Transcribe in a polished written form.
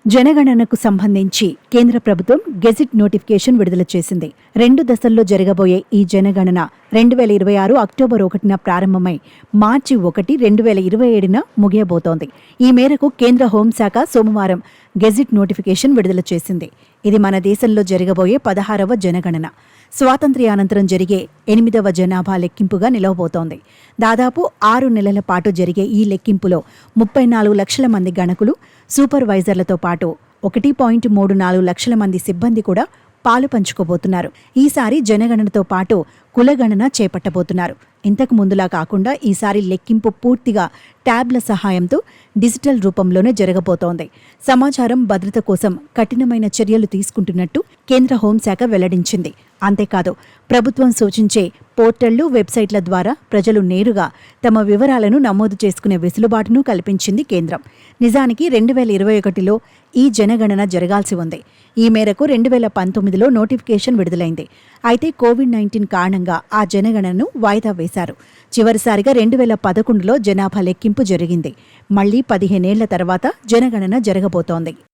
జనగణనకు సంబంధించి కేంద్ర ప్రభుత్వం గెజిట్ నోటిఫికేషన్ విడుదల చేసింది. 2 దశల్లో జరగబోయే ఈ జనగణన 2026 అక్టోబర్ 1న ప్రారంభమై మార్చి 1, 2027న ముగియబోతోంది. ఈ మేరకు కేంద్ర హోంశాఖ సోమవారం గెజిట్ నోటిఫికేషన్ విడుదల చేసింది. ఇది మన దేశంలో జరగబోయే 16వ జనగణన. స్వాతంత్ర్యానంతరం జరిగే 8వ జనాభా లెక్కింపుగా నిలవబోతోంది. దాదాపు 6 నెలల పాటు జరిగే ఈ లెక్కింపులో 34 లక్షల మంది గణకులు, సూపర్వైజర్లతో పాటు 1.34 లక్షల మంది సిబ్బంది కూడా పాలు పంచుకోబోతున్నారు. ఈసారి జనగణనతో పాటు కులగణన చేపట్టబోతున్నారు. ఇంతకు ముందులా కాకుండా ఈసారి లెక్కింపు పూర్తిగా ట్యాబ్ల సహాయంతో డిజిటల్ రూపంలోనే జరగబోతోంది. సమాచారం భద్రత కోసం కఠినమైన చర్యలు తీసుకుంటున్నట్టు కేంద్ర హోంశాఖ వెల్లడించింది. అంతేకాదు, ప్రభుత్వం సూచించే పోర్టళ్లు, వెబ్సైట్ల ద్వారా ప్రజలు నేరుగా తమ వివరాలను నమోదు చేసుకునే వెసులుబాటును కల్పించింది కేంద్రం. నిజానికి 2021లో ఈ జనగణన జరగాల్సి ఉంది. ఈ మేరకు 2019లో నోటిఫికేషన్ విడుదలైంది. అయితే కోవిడ్-19 కారణంగా ఆ జనగణనను వాయిదా వేశారు. చివరిసారిగా 2011లో జనాభా లెక్కింపు జరిగింది. మళ్లీ 15 ఏళ్ల తర్వాత జనగణన జరగబోతోంది.